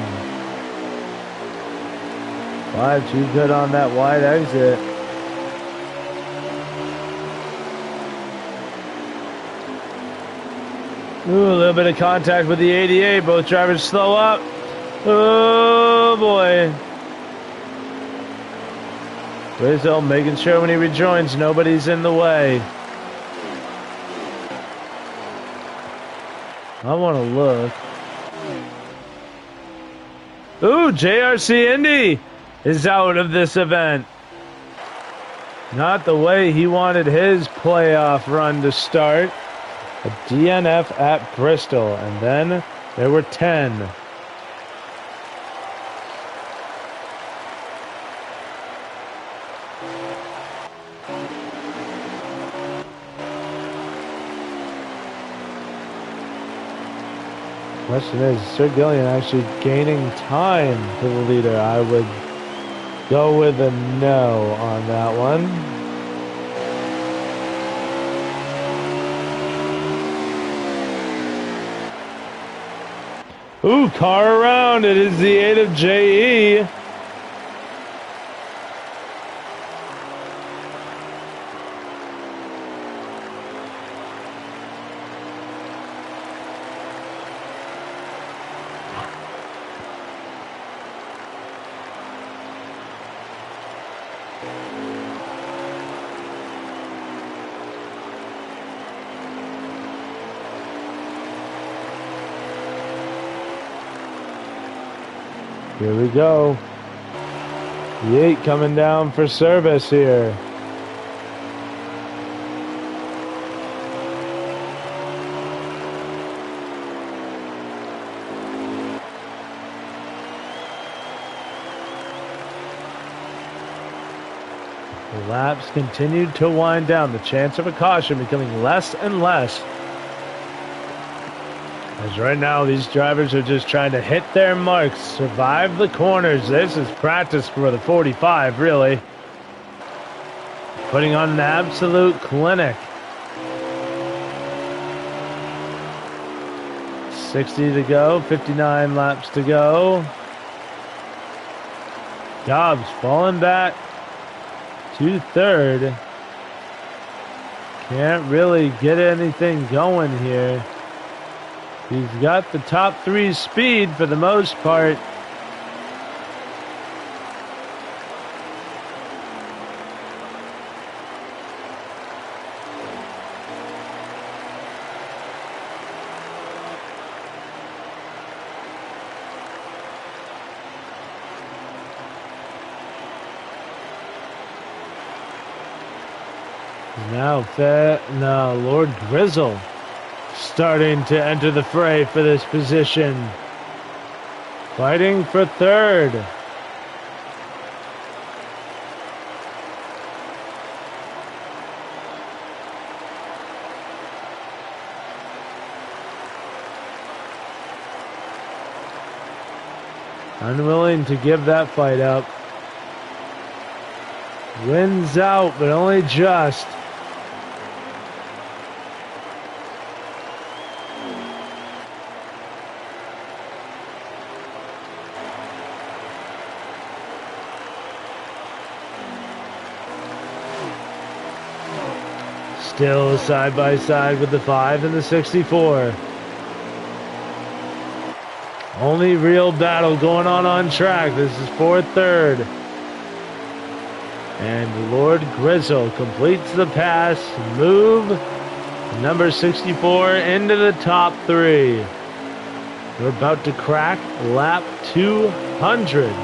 S1: 5 too good on that wide exit. Ooh, a little bit of contact with the 88. Both drivers slow up. Oh, boy. Rizzo making sure when he rejoins, nobody's in the way. I want to look. Ooh, JRC Indy is out of this event. Not the way he wanted his playoff run to start. A DNF at Bristol, and then there were 10. Question is, Sir Gillian actually gaining time to the leader? I would go with a no on that one. Ooh, car around. It is the 8 of JE. Here we go. The 8 coming down for service here. The laps continued to wind down. The chance of a caution becoming less and less. As right now, these drivers are just trying to hit their marks, survive the corners. This is practice for the 45, really. Putting on an absolute clinic. 60 to go, 59 laps to go. Dobbs falling back to third. Can't really get anything going here. He's got the top three speed for the most part. Now Lord Grizzle starting to enter the fray for this position. Fighting for third. Unwilling to give that fight up. Wins out, but only just. Still side by side with the 5 and the 64. Only real battle going on track. This is for third. And Lord Grizzle completes the pass. Move number 64 into the top 3. We're about to crack lap 200.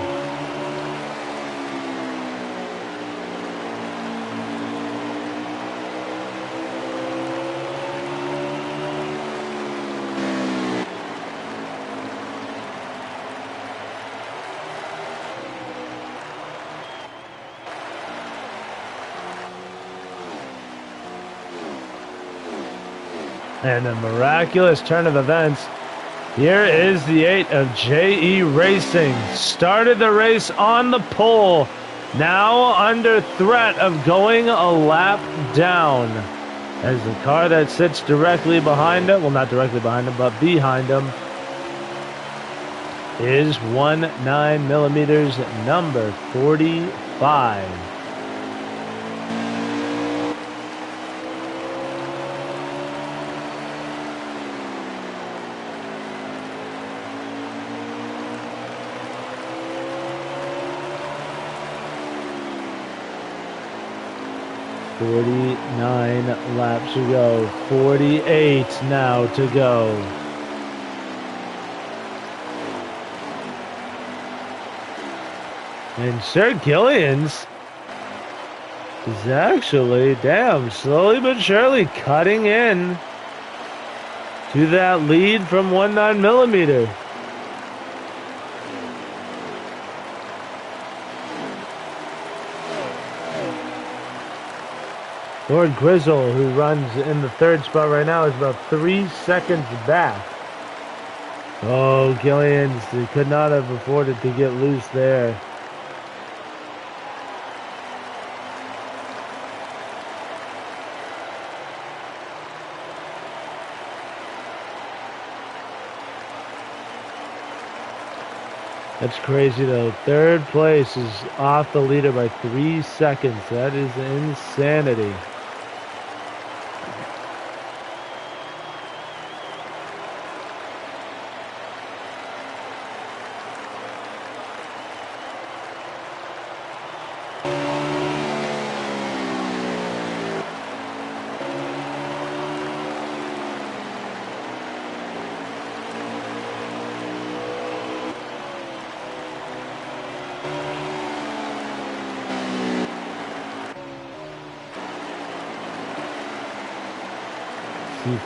S1: And a miraculous turn of events. Here is the 8 of JE Racing. Started the race on the pole. Now under threat of going a lap down. As the car that sits directly behind him, well, not directly behind him, but behind him, is 19mm number 45. "49 laps to go, 48 now to go." And Sir Gillian's is actually, slowly but surely cutting in to that lead from 19mm. Lord Grizzle, who runs in the third spot right now, is about 3 seconds back. Oh, Gillians, he could not have afforded to get loose there. That's crazy, though. Third place is off the leader by 3 seconds. That is insanity.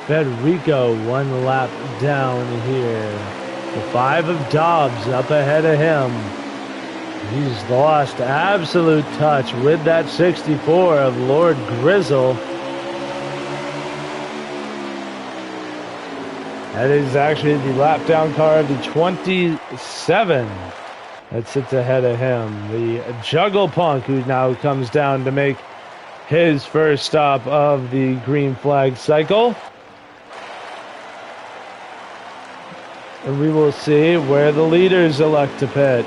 S1: Federico 1 lap down here. The 5 of Dobbs up ahead of him. He's lost absolute touch with that 64 of Lord Grizzle. That is actually the lap down car of the 27 that sits ahead of him. The Juggle Punk, who now comes down to make his first stop of the green flag cycle. And we will see where the leaders elect to pit.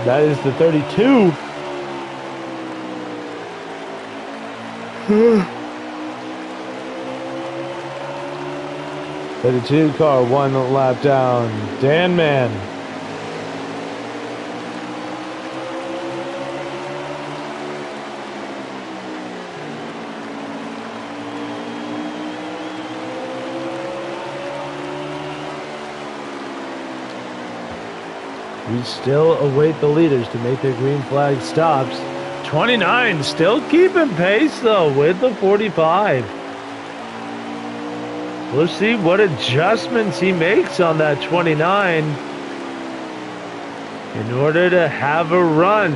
S1: That is the 32. 32 car, one lap down. Dan Man. We still await the leaders to make their green flag stops. 29 still keeping pace though with the 45. We'll see what adjustments he makes on that 29 in order to have a run.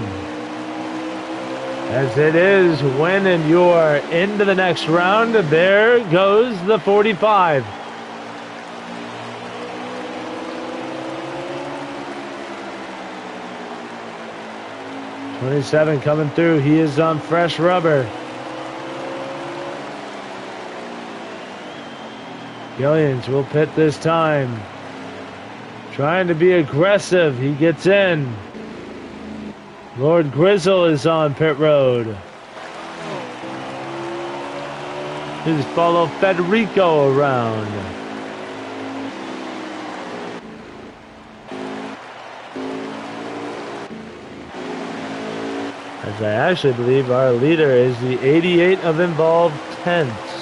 S1: As it is when and you're into the next round, there goes the 45. '27 coming through. He is on fresh rubber. Gillians will pit this time. Trying to be aggressive. He gets in. Lord Grizzle is on pit road. Just follow Federico around. As I actually believe our leader is the 88 of involved tenths.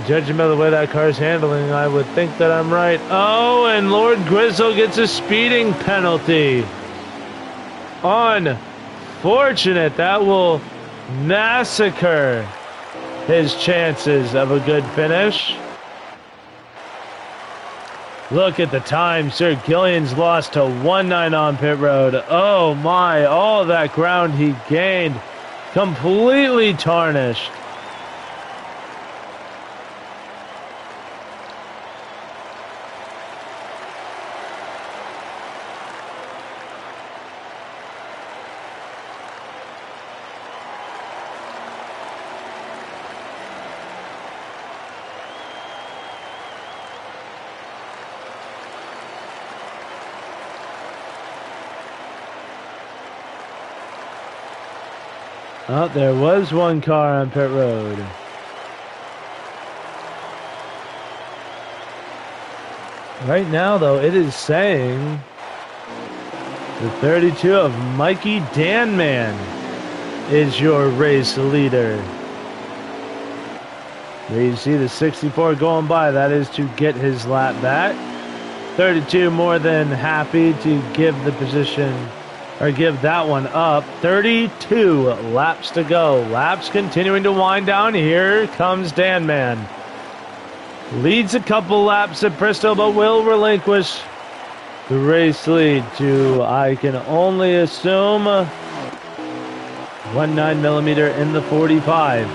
S1: Judging by the way that car's handling, I would think that I'm right. Oh, and Lord Grizzle gets a speeding penalty. Unfortunate. That will massacre his chances of a good finish. Look at the time. Sir Gillian's lost to 1-9 on pit road. Oh my, all that ground he gained completely tarnished. Oh, there was one car on pit road. Right now, though, it is saying the 32 of Mikey Danman is your race leader. There you see the 64 going by. That is to get his lap back. 32 more than happy to give the position, or give that one up. 32 laps to go. Laps continuing to wind down. Here comes Danman. Leads a couple laps at Bristol, but will relinquish the race lead to, I can only assume, 19mm in the 45.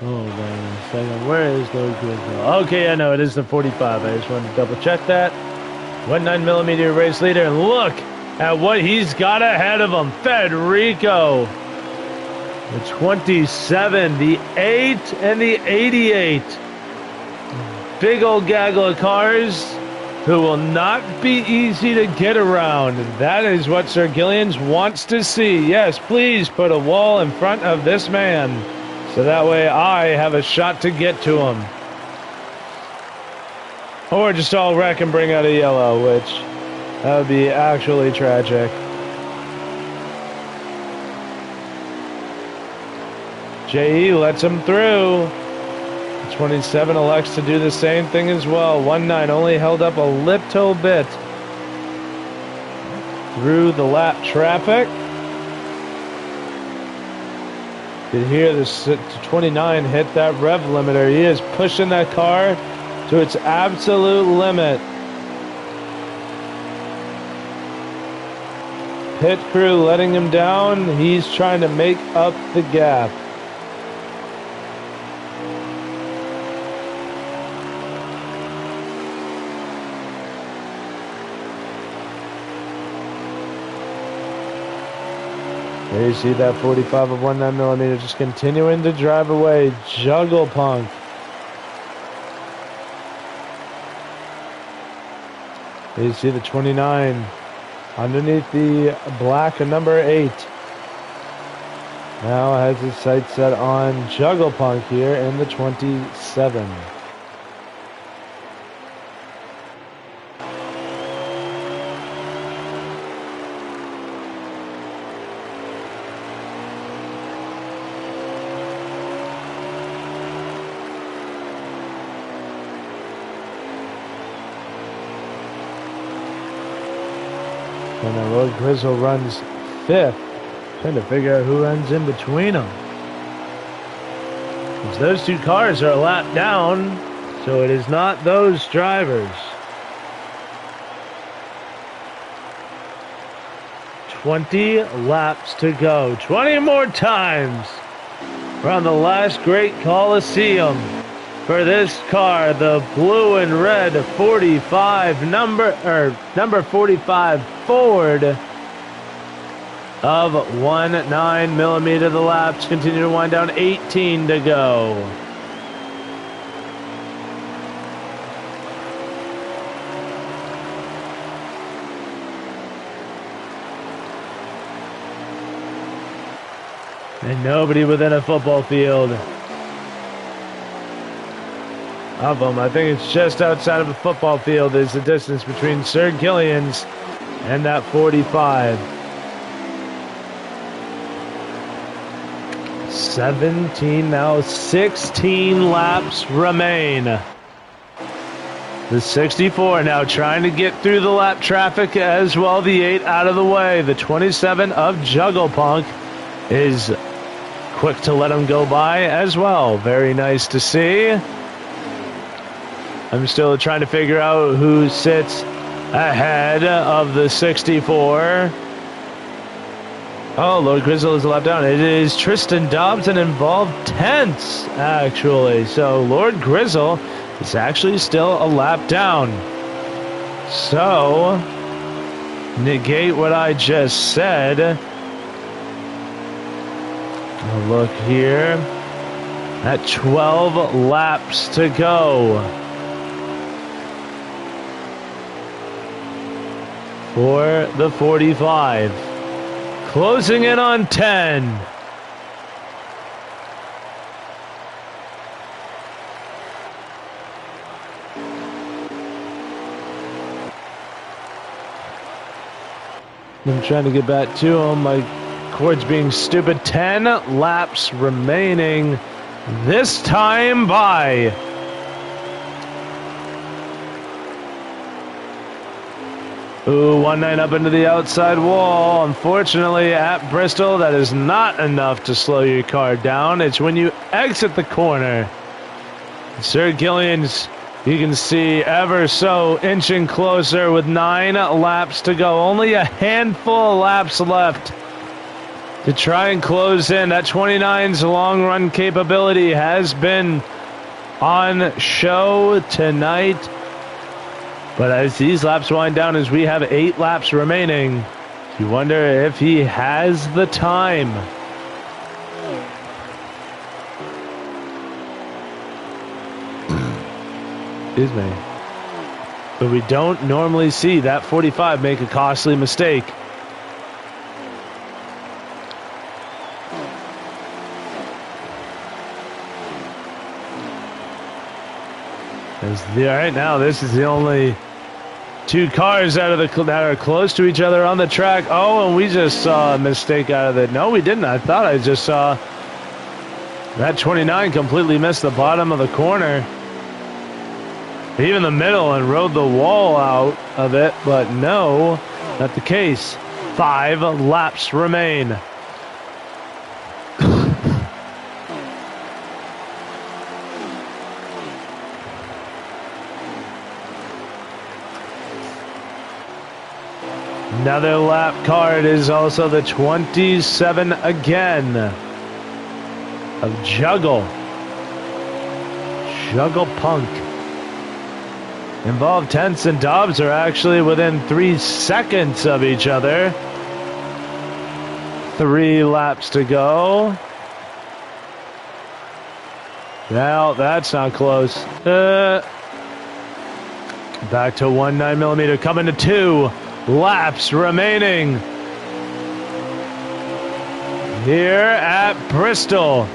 S1: Oh, wait a second. Where is Lord Grizzle? Okay, I know it is the 45. I just wanted to double check that. 19mm race leader. And look at what he's got ahead of him. Federico. The 27, the 8, and the 88. Big old gaggle of cars who will not be easy to get around. That is what Sir Gillians wants to see. Yes, please put a wall in front of this man, so that way I have a shot to get to him. Or just all wreck and bring out a yellow, which that would be actually tragic. JE lets him through. 27 elects to do the same thing as well. 1-9 only held up a little bit through the lap traffic. You hear this 29 hit that rev limiter. He is pushing that car to its absolute limit. Pit crew letting him down. He's trying to make up the gap. There you see that 45 of 19mm just continuing to drive away. Juggle Punk. There you see the 29 underneath the black number 8. Now has his sights set on Juggle Punk here in the 27. And then Lord Grizzle runs 5th. Trying to figure out who runs in between them. Because those two cars are a lap down, so it is not those drivers. 20 laps to go. 20 more times. We're on the last great Coliseum for this car, the blue and red 45 number 45 Ford of 19mm. The laps continue to wind down. 18 to go. And nobody within a football field of them. I think it's just outside of a football field is the distance between Sir Gillian's and that 45. 17 now, 16 laps remain. The 64 now trying to get through the lap traffic as well. The 8 out of the way. The 27 of Juggle Punk is quick to let him go by as well. Very nice to see. I'm still trying to figure out who sits ahead of the 64. Oh, Lord Grizzle is a lap down. It is Tristan Dobson involved 10ths, actually. So Lord Grizzle is actually still a lap down. So, negate what I just said. A look here at 12 laps to go for the 45. Closing in on 10. I'm trying to get back to him. My cord's being stupid. 10 laps remaining. This time by ooh, 1-9 up into the outside wall. Unfortunately, at Bristol, that is not enough to slow your car down. It's when you exit the corner. Sir Gillian's, you can see, ever so inching closer with 9 laps to go. Only a handful of laps left to try and close in. That 29's long run capability has been on show tonight. But as these laps wind down, as we have 8 laps remaining, you wonder if he has the time. Excuse me. But we don't normally see that 45 make a costly mistake. Right now, this is the only two cars that are close to each other on the track. Oh, and we just saw a mistake out of it. No, we didn't. I thought I just saw that 29 completely missed the bottom of the corner, even the middle, and rode the wall out of it. But no, not the case. 5 laps remain. Another lap card is also the 27 again of Juggle Punk. Involved Tense and Dobbs are actually within 3 seconds of each other. 3 laps to go. Well, that's not close. Back to 19mm, coming to 2 laps remaining here at Bristol.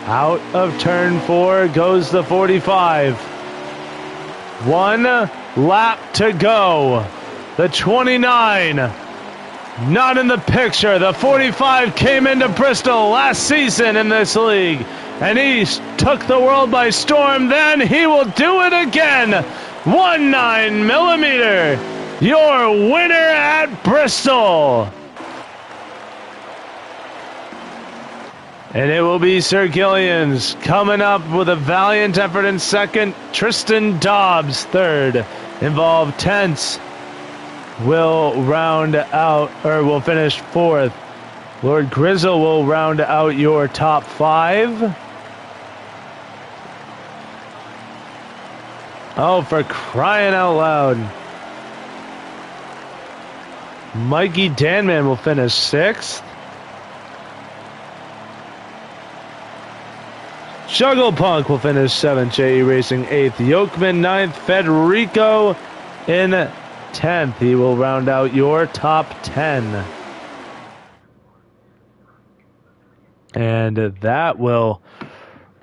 S1: Out of turn 4 goes the 45. 1 lap to go. The 29 not in the picture. The 45 came into Bristol last season in this league, and he took the world by storm. Then he will do it again. 19mm, your winner at Bristol. And it will be Sir Gillian's coming up with a valiant effort in second. Tristan Dobbs third. Involved Tense will round out, or will finish 4th. Lord Grizzle will round out your top 5. Oh, for crying out loud. Mikey Danman will finish 6th. Juggle Punk will finish 7th. J.E. Racing 8th. Yokeman 9th. Federico in 10th. He will round out your top 10. And that will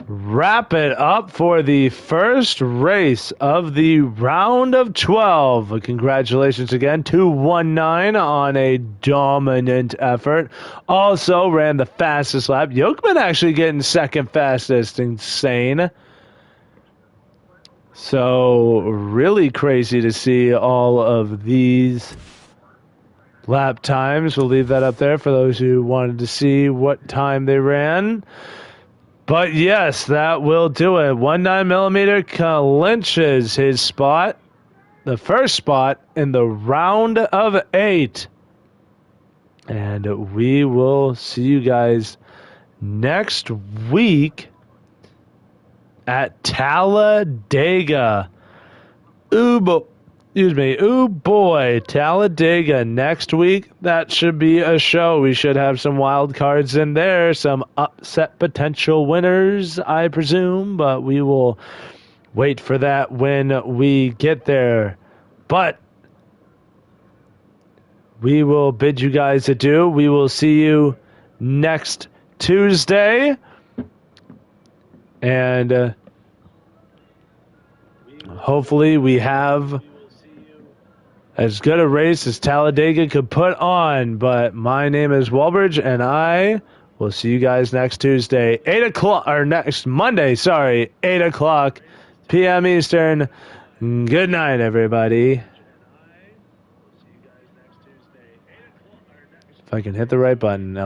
S1: wrap it up for the first race of the round of 12. Congratulations again to 19 on a dominant effort. Also ran the fastest lap. Yokeman actually getting second fastest. Insane. So really crazy to see all of these lap times. We'll leave that up there for those who wanted to see what time they ran. But yes, that will do it. 19mm clinches his spot, the first spot in the round of 8. And we will see you guys next week at Talladega. Ooh boy, Talladega next week. That should be a show. We should have some wild cards in there, some upset potential winners, I presume, but we will wait for that when we get there. But we will bid you guys adieu. We will see you next Tuesday. And hopefully we have as good a race as Talladega could put on. But my name is Walbridge, and I will see you guys next Tuesday, 8 o'clock, or next Monday, 8 o'clock p.m. Eastern. Good night, everybody. If I can hit the right button.